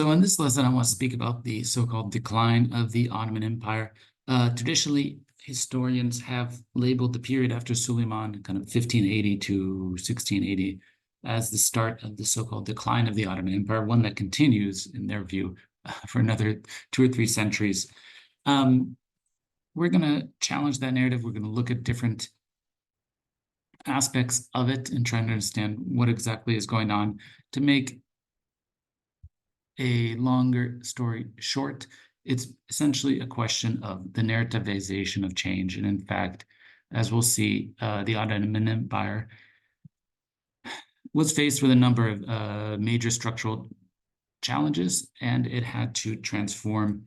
So in this lesson, I want to speak about the so-called decline of the Ottoman Empire. Traditionally, historians have labeled the period after Suleiman, kind of 1580 to 1680, as the start of the so-called decline of the Ottoman Empire, one that continues, in their view, for another 2 or 3 centuries. We're going to challenge that narrative. We're going to look at different aspects of it and try to understand what exactly is going on. To make a longer story short, it's essentially a question of the narrativization of change. And in fact, as we'll see, the Ottoman Empire was faced with a number of major structural challenges, and it had to transform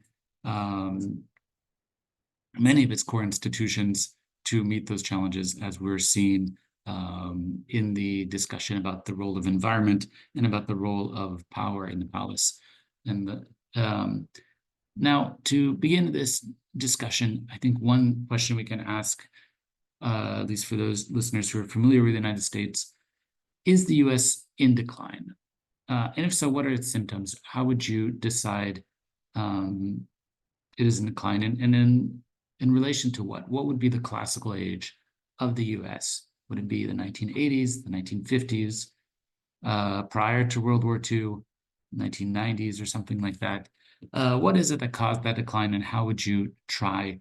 many of its core institutions to meet those challenges, as we're seeing in the discussion about the role of environment and about the role of power in the palace. And now, to begin this discussion, I think one question we can ask, at least for those listeners who are familiar with the United States, is the U.S. in decline? And if so, what are its symptoms? How would you decide it is in decline? And in relation to what? What would be the classical age of the U.S.? Would it be the 1980s, the 1950s, prior to World War II, 1990s, or something like that? What is it that caused that decline, and how would you try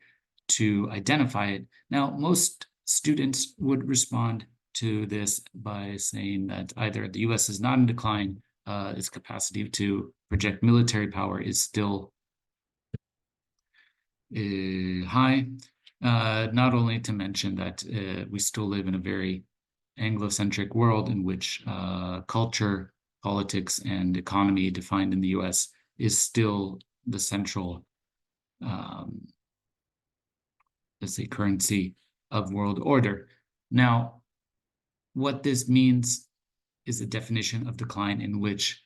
to identify it? Now, most students would respond to this by saying that either the U.S. is not in decline, its capacity to project military power is still high, not only to mention that we still live in a very Anglo-centric world in which culture, politics, and economy defined in the U.S. is still the central, let's say, currency of world order. Now, what this means is a definition of decline in which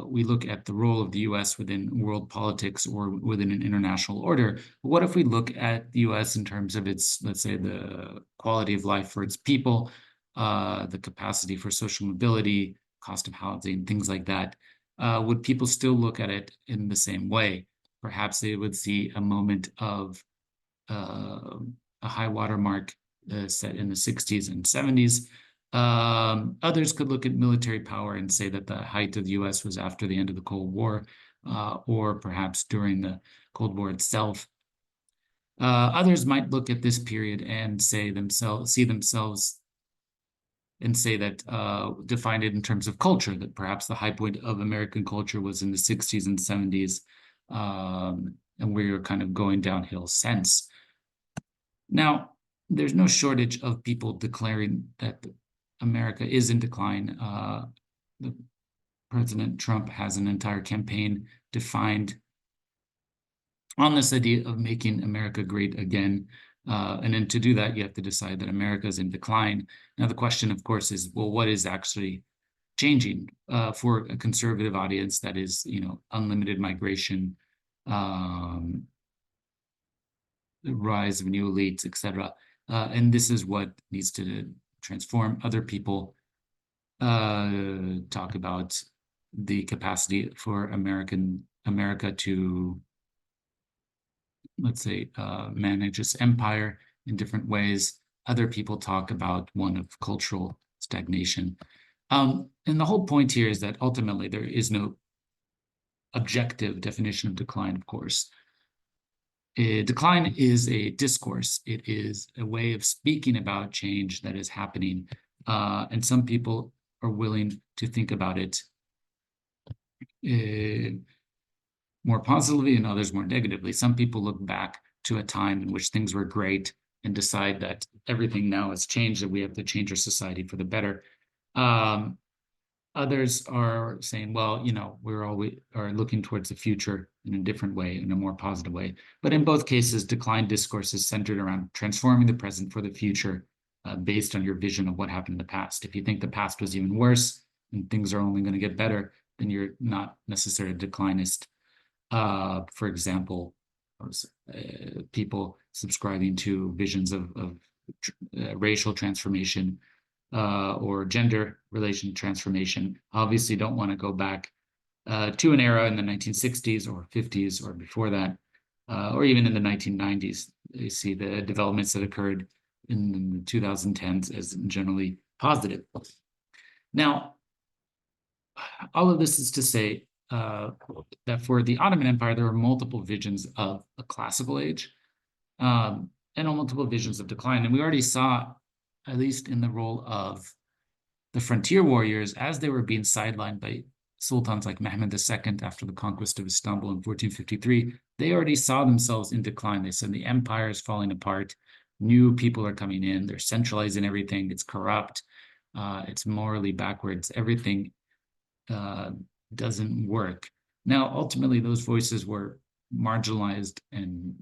we look at the role of the U.S. within world politics or within an international order. What if we look at the U.S. in terms of its, let's say, the quality of life for its people, the capacity for social mobility, cost of housing, things like that? Would people still look at it in the same way? Perhaps they would see a moment of a high water mark set in the 60s and 70s. Others could look at military power and say that the height of the U.S. was after the end of the Cold War, or perhaps during the Cold War itself. Others might look at this period and see themselves and say that, define it in terms of culture, that perhaps the high point of American culture was in the 60s and 70s, and we're kind of going downhill since. Now, there's no shortage of people declaring that America is in decline. President Trump has an entire campaign defined on this idea of making America great again. And then to do that, you have to decide that America is in decline. Now, the question, of course, is, well, what is actually changing for a conservative audience? That is, unlimited migration, the rise of new elites, etc. And this is what needs to transform. Other people talk about the capacity for America to, let's say, manage its empire in different ways. Other people talk about one of cultural stagnation. And the whole point here is that ultimately there is no objective definition of decline, of course. Decline is a discourse. It is a way of speaking about change that is happening. And some people are willing to think about it more positively and others more negatively. Some people look back to a time in which things were great and decide that everything now has changed, that we have to change our society for the better. Others are saying, well, we're always are looking towards the future in a different way, in a more positive way. But in both cases, decline discourse is centered around transforming the present for the future, based on your vision of what happened in the past. If you think the past was even worse and things are only going to get better, then you're not necessarily a declinist. For example, people subscribing to visions of racial transformation or gender relation transformation obviously don't want to go back to an era in the 1960s or 50s or before that, or even in the 1990s. You see the developments that occurred in the 2010s as generally positive. Now, all of this is to say that for the Ottoman Empire, there were multiple visions of a classical age and multiple visions of decline. And we already saw, at least in the role of the frontier warriors, as they were being sidelined by sultans like Mehmed II after the conquest of Istanbul in 1453, they already saw themselves in decline. They said the empire is falling apart, new people are coming in, they're centralizing everything, it's corrupt, it's morally backwards, everything doesn't work. Now, ultimately, those voices were marginalized and,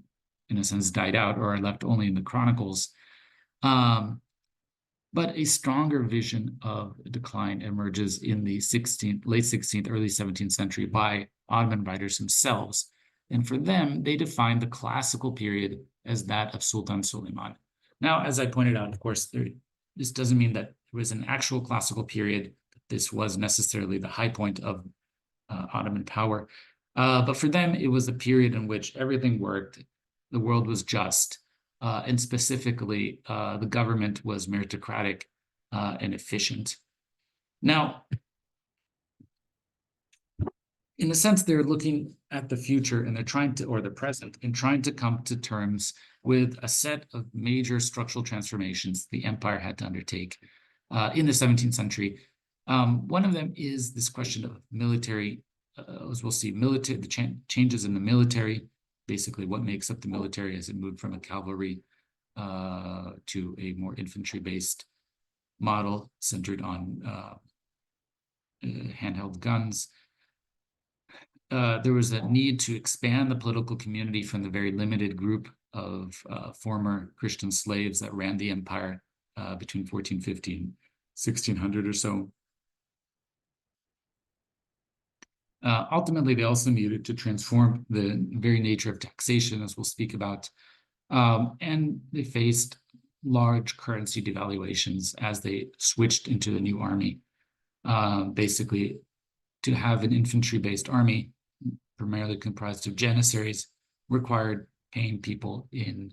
in a sense, died out or are left only in the chronicles. But a stronger vision of decline emerges in the late 16th, early 17th century by Ottoman writers themselves. And for them, they define the classical period as that of Sultan Suleiman. Now, as I pointed out, of course, this doesn't mean that there was an actual classical period. This was necessarily the high point of Ottoman power. But for them, it was a period in which everything worked, the world was just, and specifically, the government was meritocratic and efficient. Now, in a sense, they're looking at the future and they're trying to, or the present, and trying to come to terms with a set of major structural transformations the empire had to undertake in the 17th century. One of them is this question of military, as we'll see, the changes in the military, basically what makes up the military as it moved from a cavalry to a more infantry-based model centered on handheld guns. There was a need to expand the political community from the very limited group of former Christian slaves that ran the empire between 1450 and 1600 or so. Ultimately, they also needed to transform the very nature of taxation, as we'll speak about, and they faced large currency devaluations as they switched into the new army. Basically, to have an infantry-based army, primarily comprised of janissaries, required paying people in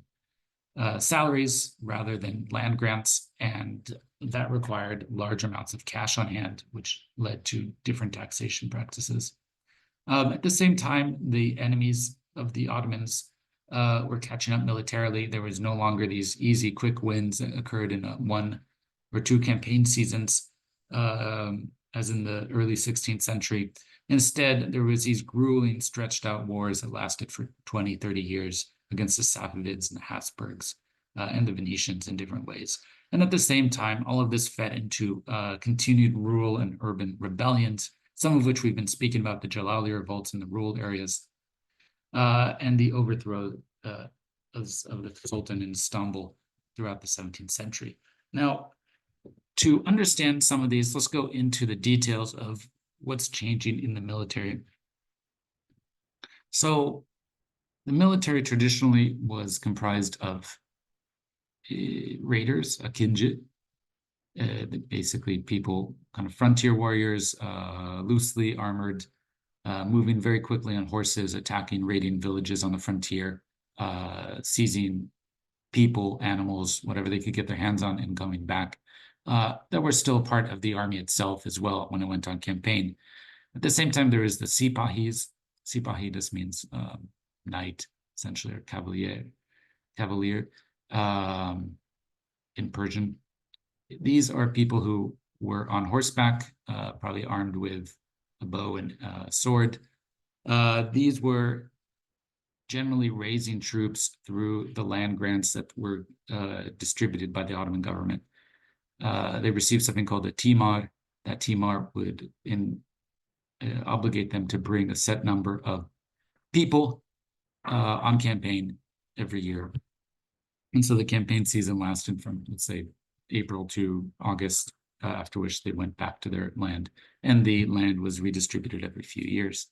salaries rather than land grants, and that required large amounts of cash on hand, which led to different taxation practices. At the same time, the enemies of the Ottomans were catching up militarily. There was no longer these easy, quick wins that occurred in 1 or 2 campaign seasons, as in the early 16th century. Instead, there was these grueling, stretched-out wars that lasted for 20, 30 years against the Safavids and the Habsburgs and the Venetians in different ways. And at the same time, all of this fed into continued rural and urban rebellions, some of which we've been speaking about, the Jalali revolts in the rural areas, and the overthrow of the Sultan in Istanbul throughout the 17th century. Now, to understand some of these, let's go into the details of what's changing in the military. So the military traditionally was comprised of raiders, akinji, basically people, kind of frontier warriors, loosely armored, moving very quickly on horses, attacking, raiding villages on the frontier, seizing people, animals, whatever they could get their hands on, and coming back. That were still part of the army itself as well when it went on campaign. At the same time, there is the sipahis. Sipahi just means knight, essentially, or cavalier, in Persian. These are people who were on horseback, probably armed with a bow and sword. These were generally raising troops through the land grants that were distributed by the Ottoman government. They received something called a timar. That timar would obligate them to bring a set number of people on campaign every year. And so the campaign season lasted from, let's say, April to August, after which they went back to their land, and the land was redistributed every few years.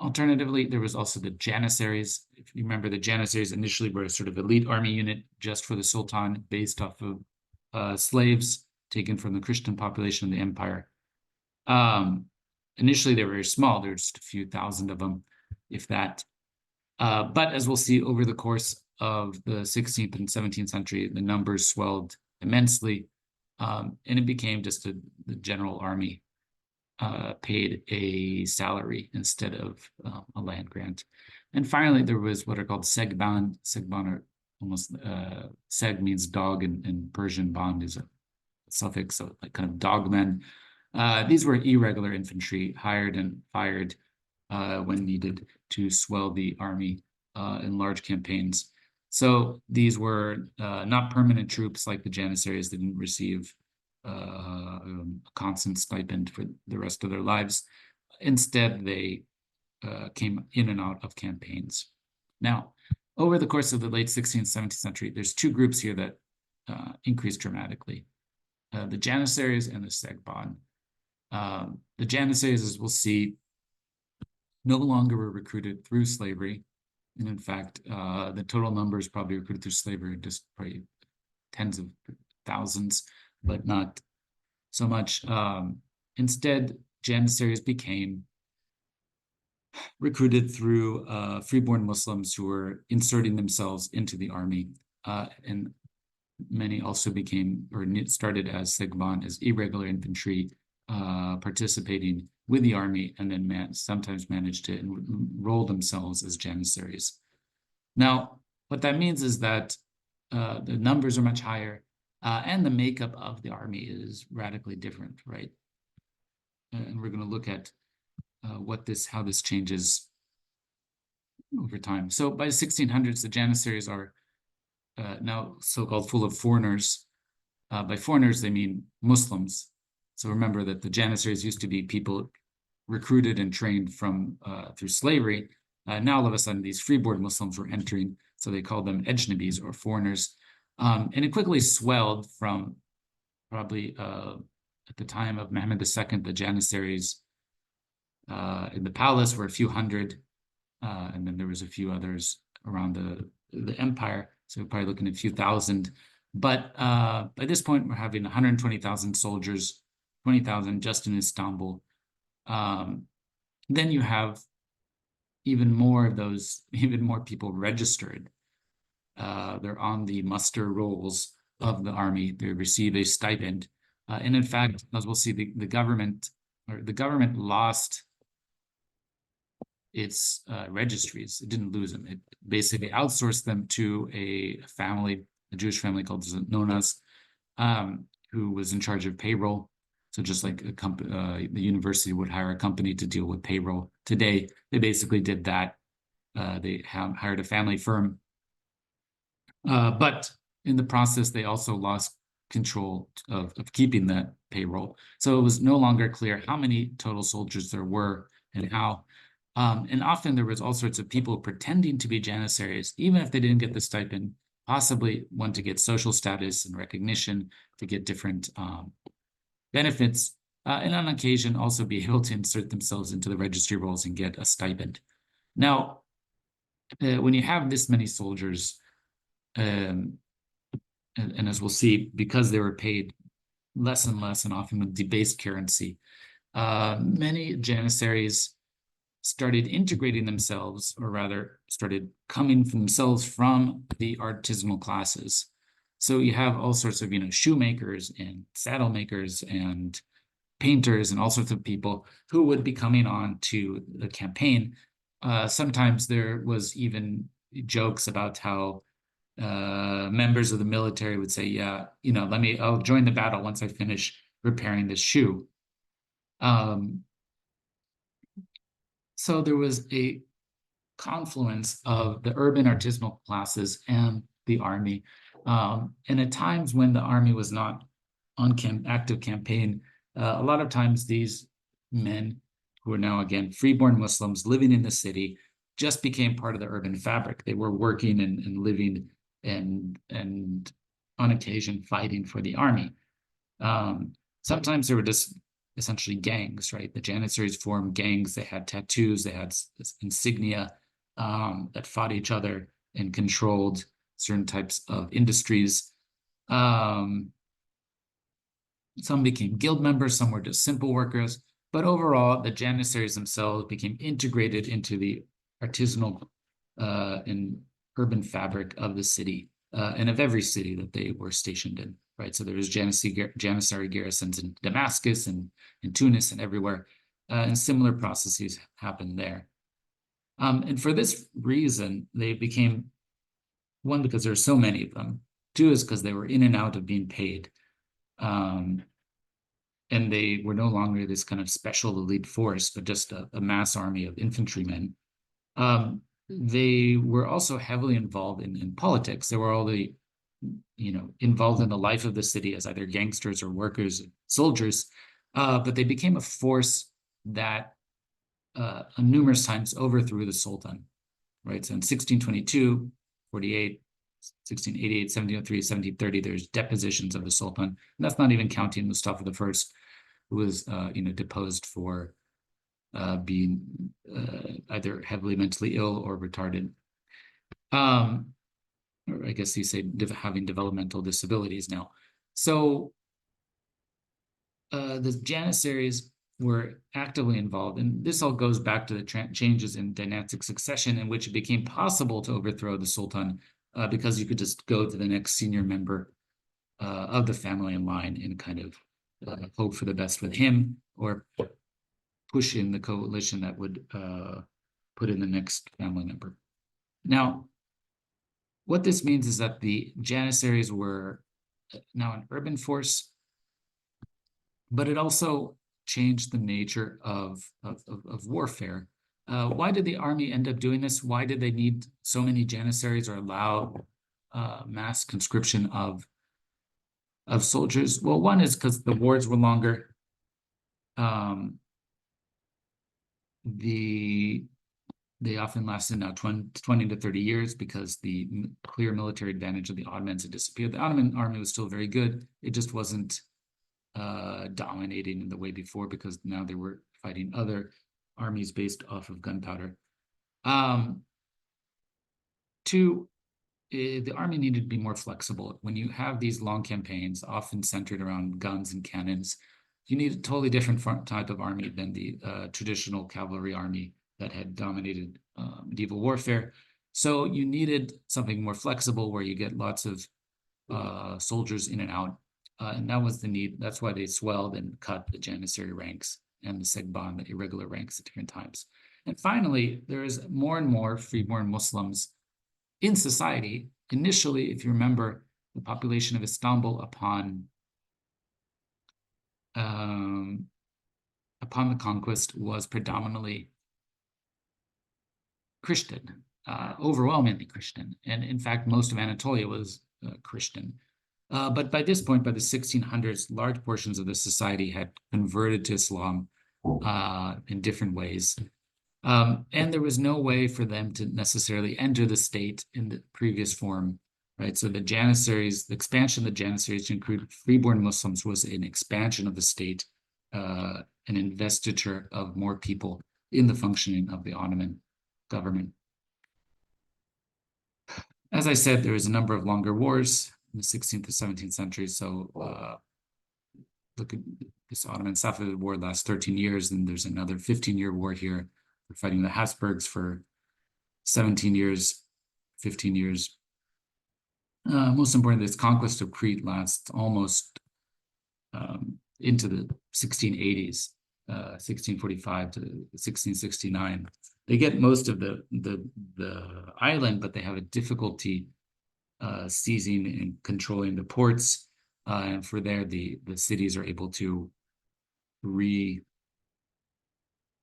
Alternatively, there was also the Janissaries. If you remember, the Janissaries initially were a sort of elite army unit just for the Sultan, based off of slaves taken from the Christian population of the empire. Initially, they were very small. There were just a few thousand of them, if that. But as we'll see over the course of the 16th and 17th century, the numbers swelled immensely, and it became just the general army paid a salary instead of a land grant. And finally, there was what are called segband. Segband are almost seg means dog, and Persian band is a suffix, so like kind of dogmen. These were irregular infantry hired and fired when needed to swell the army in large campaigns. So these were not permanent troops like the Janissaries. They didn't receive a constant stipend for the rest of their lives. Instead, they came in and out of campaigns. Now, over the course of the late 16th, 17th century, there's two groups here that increased dramatically. The Janissaries and the Segbon. The Janissaries, as we'll see, no longer were recruited through slavery. And in fact, the total numbers probably recruited through slavery, just probably tens of thousands, but not so much. Instead, Janissaries became recruited through freeborn Muslims who were inserting themselves into the army. And many also became or started as Segban, as irregular infantry, participating with the army, and then sometimes managed to enroll themselves as Janissaries. Now, what that means is that the numbers are much higher, and the makeup of the army is radically different, right? And we're going to look at how this changes over time. So by the 1600s, the Janissaries are now so-called full of foreigners. By foreigners, they mean Muslims. So remember that the Janissaries used to be people recruited and trained from through slavery. Now all of a sudden these freeborn Muslims were entering, so they called them ejnabis, or foreigners. And it quickly swelled from probably at the time of Mehmed II, the Janissaries in the palace were a few hundred, and then there was a few others around the empire. So we're probably looking at a few thousand. But by this point, we're having 120,000 soldiers, 20,000 just in Istanbul. Then you have even more of those, even more people registered. They're on the muster rolls of the army. They receive a stipend. And in fact, as we'll see, the government lost its registries. It didn't lose them. It basically outsourced them to a Jewish family called Nonas, who was in charge of payroll. So just like the university would hire a company to deal with payroll today, they basically did that. They hired a family firm. But in the process, they also lost control of keeping that payroll. So it was no longer clear how many total soldiers there were and how. And often there was all sorts of people pretending to be Janissaries, even if they didn't get the stipend, possibly want to get social status and recognition, to get different benefits, and on occasion also be able to insert themselves into the registry rolls and get a stipend. Now, when you have this many soldiers, and as we'll see, because they were paid less and less and often with debased currency, many Janissaries started integrating themselves, or rather started coming from themselves from the artisanal classes. So you have all sorts of, shoemakers and saddle makers and painters and all sorts of people who would be coming on to the campaign. Sometimes there was even jokes about how members of the military would say, yeah, I'll join the battle once I finish repairing this shoe. So there was a confluence of the urban artisanal classes and the army. And at times when the army was not on active campaign, a lot of times these men, who are now, again, freeborn Muslims living in the city, just became part of the urban fabric. They were working and living and on occasion fighting for the army. Sometimes there were just essentially gangs, right? The Janissaries formed gangs. They had tattoos. They had insignia that fought each other and controlled certain types of industries. Some became guild members. Some were just simple workers. But overall, the janissaries themselves became integrated into the artisanal and urban fabric of the city and of every city that they were stationed in, right? So there was janissary garrisons in Damascus and in Tunis and everywhere, and similar processes happened there. And for this reason, they became, one, because there are so many of them. Two is because they were in and out of being paid. And they were no longer this kind of special elite force, but just a mass army of infantrymen. They were also heavily involved in politics. They were all involved in the life of the city as either gangsters or workers, soldiers, but they became a force that numerous times overthrew the Sultan, right? So in 1622, 48, 1688, 1703, 1730, there's depositions of the Sultan. And that's not even counting Mustafa I, who was, deposed for being either heavily mentally ill or retarded. Or I guess you say having developmental disabilities now. So the Janissaries were actively involved, and this all goes back to the changes in dynastic succession in which it became possible to overthrow the Sultan because you could just go to the next senior member of the family in line and kind of hope for the best with him, or push in the coalition that would put in the next family member. Now, what this means is that the Janissaries were now an urban force, but it also changed the nature of warfare. Why did the army end up doing this? Why did they need so many Janissaries or allow mass conscription of soldiers? Well, one is because the wars were longer. They often lasted now 20 to 30 years because the clear military advantage of the Ottomans had disappeared. The Ottoman army was still very good. It just wasn't dominating in the way before, because now they were fighting other armies based off of gunpowder. Two, the army needed to be more flexible. When you have these long campaigns, often centered around guns and cannons, you need a totally different type of army than the traditional cavalry army that had dominated medieval warfare. So you needed something more flexible where you get lots of soldiers in and out. And that was the need. That's why they swelled and cut the Janissary ranks and the Segban, the irregular ranks at different times. And finally, there is more and more freeborn Muslims in society. Initially, if you remember, the population of Istanbul upon the conquest was predominantly Christian, overwhelmingly Christian. And in fact, most of Anatolia was Christian. But by this point, by the 1600s, large portions of the society had converted to Islam in different ways. And there was no way for them to necessarily enter the state in the previous form, right? So the Janissaries, the expansion of the Janissaries to include freeborn Muslims was an expansion of the state, an investiture of more people in the functioning of the Ottoman government. As I said, there was a number of longer wars in the 16th to 17th century. So look at this Ottoman Safavid war lasts 13 years, and there's another 15-year war here. We're fighting the Habsburgs for 17 years, 15 years. Most importantly, this conquest of Crete lasts almost into the 1680s, 1645 to 1669. They get most of the island, but they have a difficulty seizing and controlling the ports. And for there, the cities are able to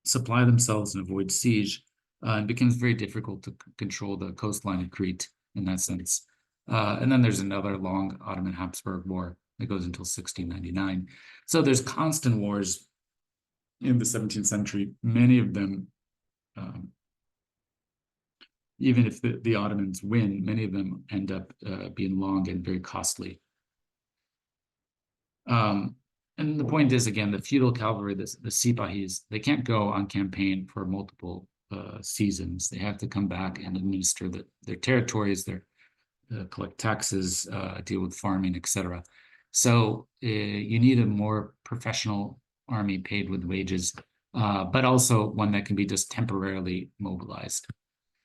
supply themselves and avoid siege. It becomes very difficult to control the coastline of Crete in that sense. And then there's another long Ottoman Habsburg war that goes until 1699. So there's constant wars in the 17th century. Many of them, even if the Ottomans win, many of them end up being long and very costly. And the point is, again, the feudal cavalry, the Sipahis, they can't go on campaign for multiple seasons. They have to come back and administer their territories, collect taxes, deal with farming, etc. So you need a more professional army paid with wages, but also one that can be just temporarily mobilized.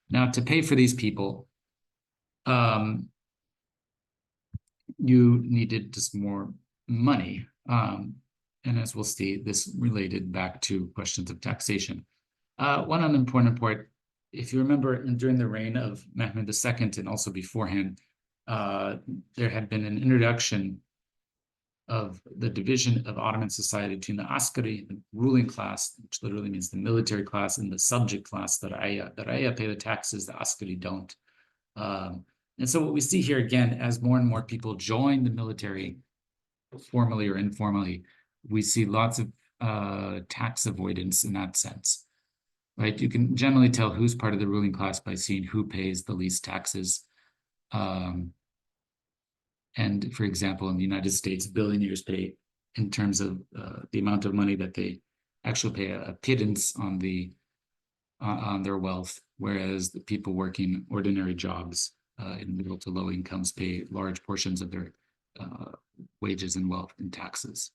Now, to pay for these people, you needed just more money. And as we'll see, this related back to questions of taxation. One unimportant part, if you remember, during the reign of Mehmed II and also beforehand, there had been an introduction of the division of Ottoman society between the askari, the ruling class, which literally means the military class, and the subject class, the ra'aya. The ra'aya pay the taxes, the askari don't. And so what we see here again, as more and more people join the military, formally or informally, we see lots of tax avoidance in that sense, right? You can generally tell who's part of the ruling class by seeing who pays the least taxes. And for example, in the United States, billionaires pay, in terms of the amount of money that they actually pay, a pittance on their wealth, whereas the people working ordinary jobs in middle to low incomes pay large portions of their wages and wealth in taxes.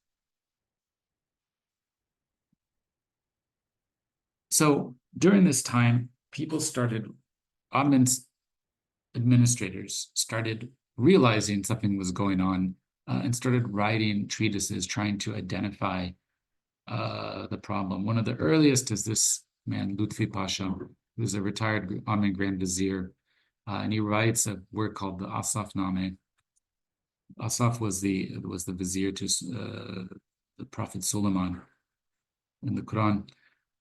So during this time, Ottoman administrators started realizing something was going on and started writing treatises trying to identify the problem. One of the earliest is this man, Lutfi Pasha, who's a retired Ottoman Grand Vizier, and he writes a work called the Asafname. Asaf was the vizier to the Prophet Suleiman in the Quran.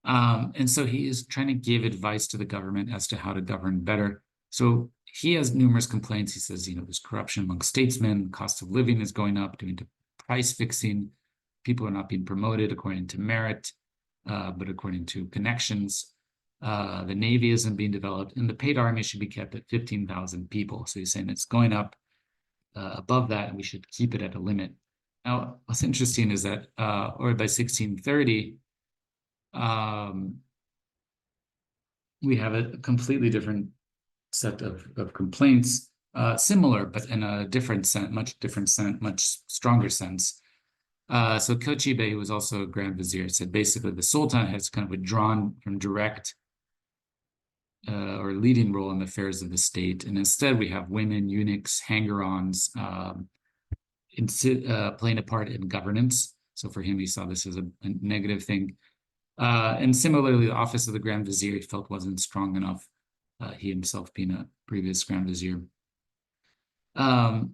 And so he is trying to give advice to the government as to how to govern better. So he has numerous complaints. He says, there's corruption among statesmen, cost of living is going up due to price fixing. People are not being promoted according to merit, but according to connections. The Navy isn't being developed, and the paid army should be kept at 15,000 people. So he's saying it's going up above that, and we should keep it at a limit. Now, what's interesting is that, or by 1630, we have a completely different set of complaints, similar, but in a different sense, much stronger sense. So Kochi Bey, who was also a Grand Vizier, said basically the Sultan has kind of withdrawn from direct or leading role in the affairs of the state. And instead we have women, eunuchs, hanger-ons playing a part in governance. So for him, he saw this as a negative thing. And similarly, the office of the Grand Vizier he felt wasn't strong enough, he himself being a previous Grand Vizier.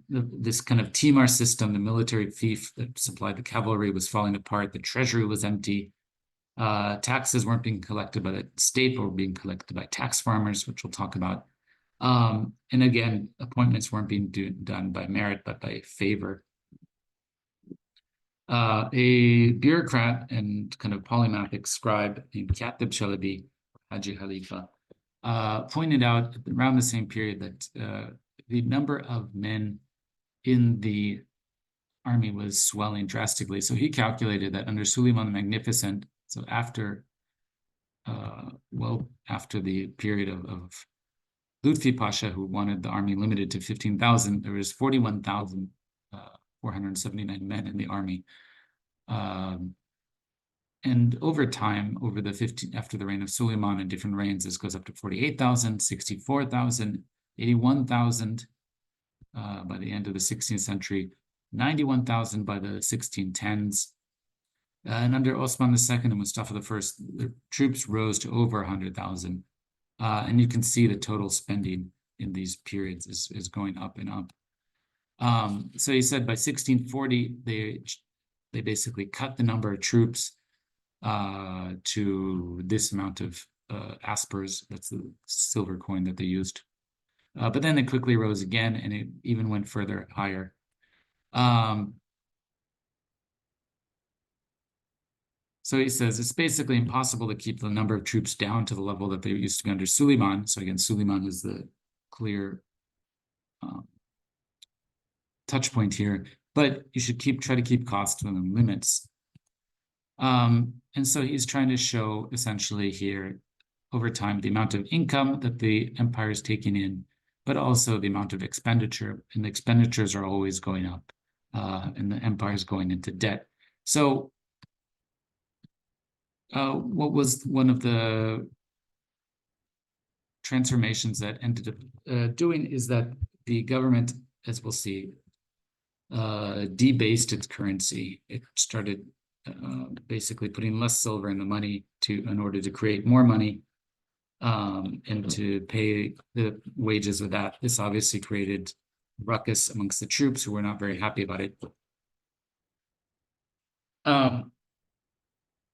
This kind of Timar system, the military fief that supplied the cavalry, was falling apart. The treasury was empty. Taxes weren't being collected by the state, but were being collected by tax farmers, which we'll talk about. And again, appointments weren't being done by merit, but by favor. A bureaucrat and kind of polymathic scribe named Katib Shalabi, Haji Khalifa, pointed out around the same period that the number of men in the army was swelling drastically. So he calculated that under Suleiman the Magnificent, so after the period of Lutfi Pasha, who wanted the army limited to 15,000, there was 41,479 men in the army. And over time, after the reign of Suleiman and different reigns, this goes up to 48,000, 64,000, 81,000 by the end of the 16th century, 91,000 by the 1610s. And under Osman II and Mustafa I, the troops rose to over 100,000. And you can see the total spending in these periods is going up and up. So he said by 1640, they basically cut the number of troops to this amount of aspers. That's the silver coin that they used. But then they quickly rose again, and it even went further higher. So he says it's basically impossible to keep the number of troops down to the level that they used to be under Suleiman. So again, Suleiman is the clear touch point here, but you should try to keep costs within limits. And so he's trying to show essentially here over time the amount of income that the empire is taking in, but also the amount of expenditure, and the expenditures are always going up, and the empire is going into debt. So What was one of the transformations that ended up doing is that the government, as we'll see, debased its currency. It started basically putting less silver in the money in order to create more money and to pay the wages with that. This obviously created ruckus amongst the troops who were not very happy about it.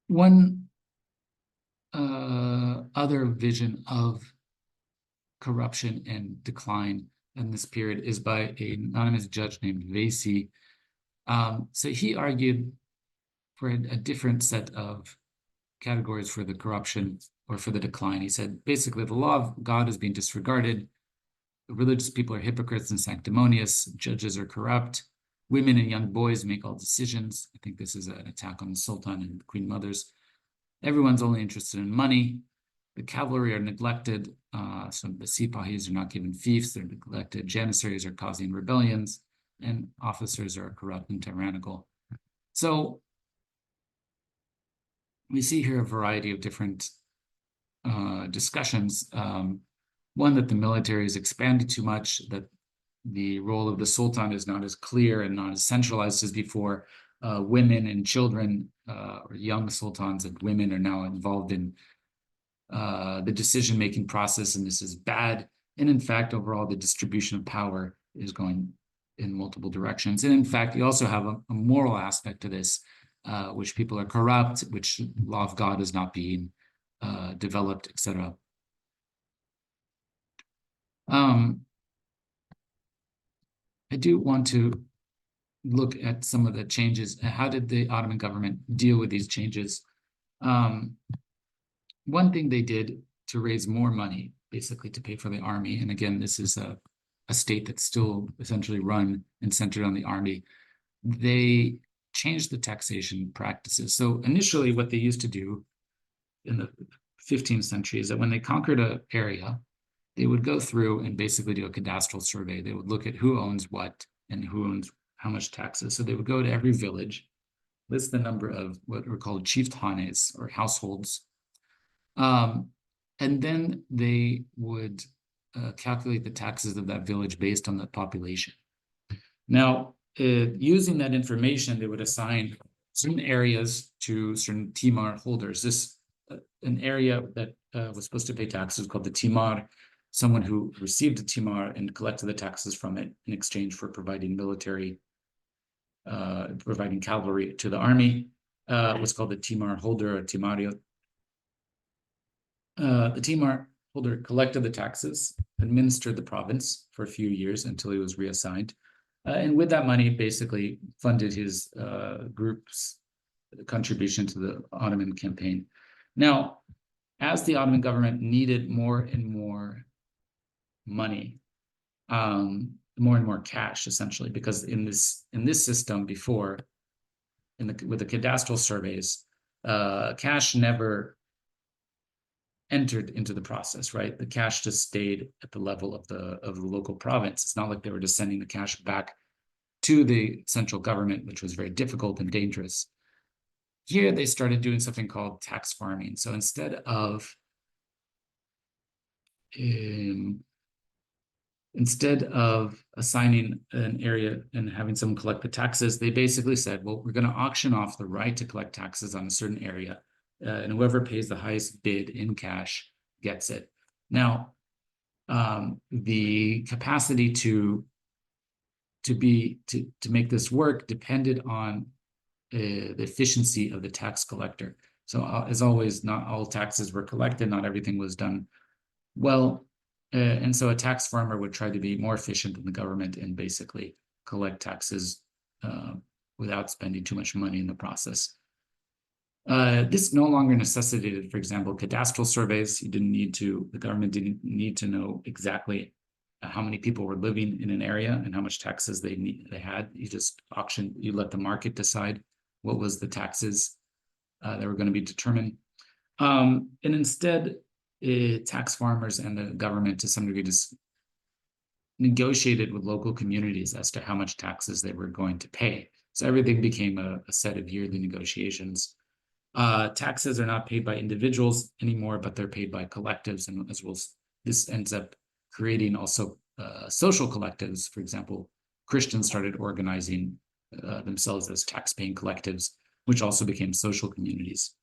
One other vision of corruption and decline in this period is by an anonymous judge named Vasey. So he argued for a different set of categories for the corruption or for the decline. He said basically the law of God is being disregarded. Religious people are hypocrites and sanctimonious. Judges are corrupt. Women and young boys make all decisions. I think this is an attack on the Sultan and Queen Mothers. Everyone's only interested in money. The cavalry are neglected. So the Sipahis are not given fiefs. They're neglected. Janissaries are causing rebellions. And officers are corrupt and tyrannical. So we see here a variety of different discussions. One, that the military is expanded too much, that the role of the Sultan is not as clear and not as centralized as before. Women and children, or young sultans and women, are now involved in the decision-making process, and this is bad. And in fact, overall, the distribution of power is going in multiple directions. And in fact, you also have a moral aspect to this, which people are corrupt, which law of God is not being developed, etc. I do want to look at some of the changes. How did the Ottoman government deal with these changes? One thing they did to raise more money, basically to pay for the army, and again, this is a state that's still essentially run and centered on the army, they changed the taxation practices. So initially, what they used to do in the 15th century is that when they conquered an area, they would go through and basically do a cadastral survey. They would look at who owns what and who owns how much taxes. So they would go to every village, list the number of what are called chieftanes or households, and then they would calculate the taxes of that village based on the population. Now, using that information, they would assign certain areas to certain timar holders. This an area that was supposed to pay taxes called the timar. Someone who received a timar and collected the taxes from it in exchange for providing providing cavalry to the army, was called the timar holder or timario. The timar holder collected the taxes, administered the province for a few years until he was reassigned, and with that money, basically funded his group's contribution to the Ottoman campaign. Now, as the Ottoman government needed more and more money, more and more cash, essentially, because in this system before, with the cadastral surveys, cash never entered into the process, right? The cash just stayed at the level of the local province. It's not like they were just sending the cash back to the central government, which was very difficult and dangerous. Here, they started doing something called tax farming. So instead of assigning an area and having someone collect the taxes, they basically said, well, we're going to auction off the right to collect taxes on a certain area, and whoever pays the highest bid in cash gets it. Now, the capacity to make this work depended on the efficiency of the tax collector. So as always, not all taxes were collected, not everything was done well. And so a tax farmer would try to be more efficient than the government and basically collect taxes without spending too much money in the process. This no longer necessitated, for example, cadastral surveys. The government didn't need to know exactly how many people were living in an area and how much taxes they had. You let the market decide what was the taxes that were going to be determined. And instead, tax farmers and the government, to some degree, just negotiated with local communities as to how much taxes they were going to pay. So everything became a set of yearly negotiations. Taxes are not paid by individuals anymore, but they're paid by collectives, and as well, this ends up creating also social collectives. For example, Christians started organizing themselves as tax-paying collectives, which also became social communities,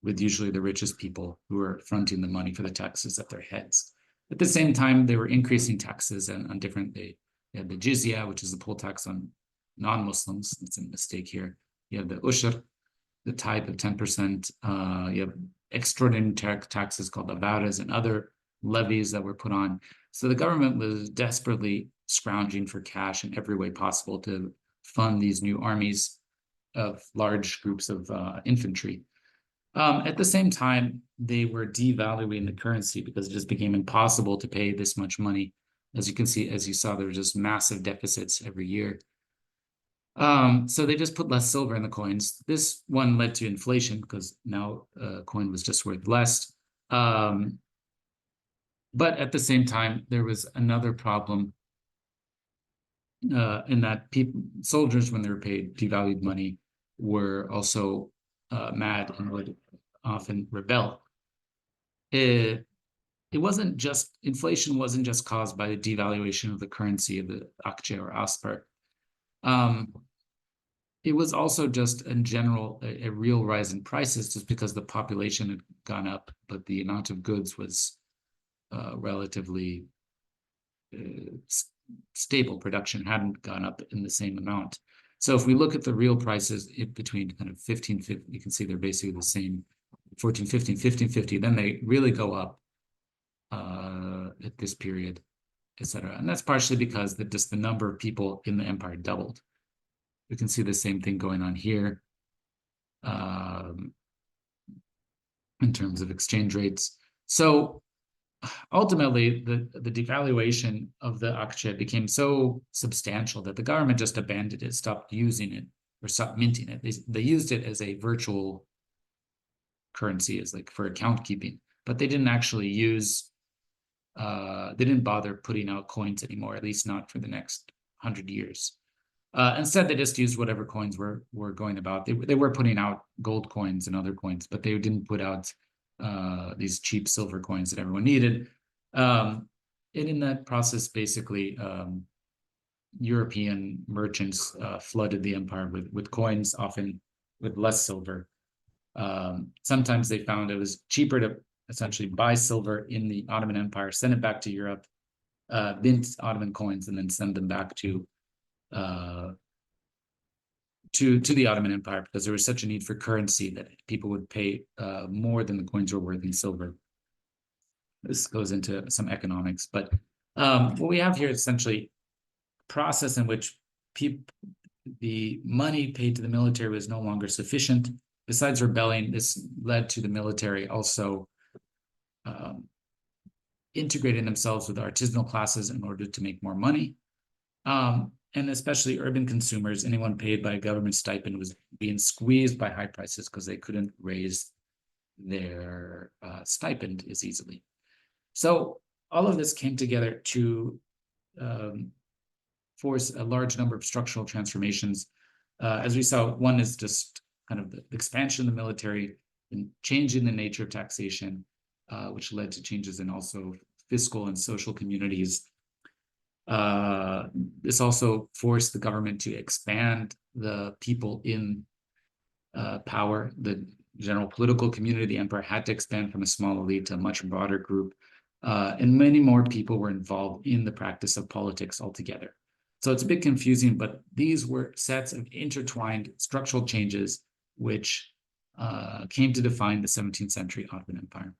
with usually the richest people who are fronting the money for the taxes at their heads. At the same time, they were increasing taxes on different. They had the jizya, which is the poll tax on non-Muslims. That's a mistake here. You have the ushr, the type of 10%. You have extraordinary taxes called avaras and other levies that were put on. So the government was desperately scrounging for cash in every way possible to fund these new armies of large groups of infantry. At the same time, they were devaluing the currency because it just became impossible to pay this much money. As you can see, as you saw, there were just massive deficits every year. So they just put less silver in the coins. This one led to inflation because now coin was just worth less. But at the same time, there was another problem in that soldiers, when they were paid devalued money, were also mad and would often rebel. It wasn't just, inflation wasn't just caused by the devaluation of the currency of the akçe or aspar. It was also just in general a real rise in prices, just because the population had gone up, but the amount of goods was relatively stable. Production hadn't gone up in the same amount. So if we look at the real prices between kind of 1550, you can see they're basically the same, 1415, 1550, then they really go up at this period, etc. And that's partially because just the number of people in the empire doubled. We can see the same thing going on here in terms of exchange rates. So ultimately, the devaluation of the akçe became so substantial that the government just abandoned it, stopped using it, or stopped minting it. They used it as a virtual currency, as like for account keeping, but they didn't actually use, they didn't bother putting out coins anymore, at least not for the next 100 years. Instead, they just used whatever coins were going about. They were putting out gold coins and other coins, but they didn't put out these cheap silver coins that everyone needed. And in that process, basically, European merchants flooded the empire with coins, often with less silver. Sometimes they found it was cheaper to essentially buy silver in the Ottoman Empire, send it back to Europe, mint Ottoman coins, and then send them back to the Ottoman Empire, because there was such a need for currency that people would pay more than the coins were worth in silver. This goes into some economics, but what we have here is essentially a process in which the money paid to the military was no longer sufficient. Besides rebelling, this led to the military also integrating themselves with artisanal classes in order to make more money. And especially urban consumers, anyone paid by a government stipend was being squeezed by high prices because they couldn't raise their stipend as easily. So all of this came together to force a large number of structural transformations. As we saw, one is just kind of the expansion of the military and changing the nature of taxation, which led to changes in also fiscal and social communities. This also forced the government to expand the people in power. The general political community of the empire had to expand from a small elite to a much broader group. And many more people were involved in the practice of politics altogether. So it's a bit confusing, but these were sets of intertwined structural changes which came to define the 17th century Ottoman Empire.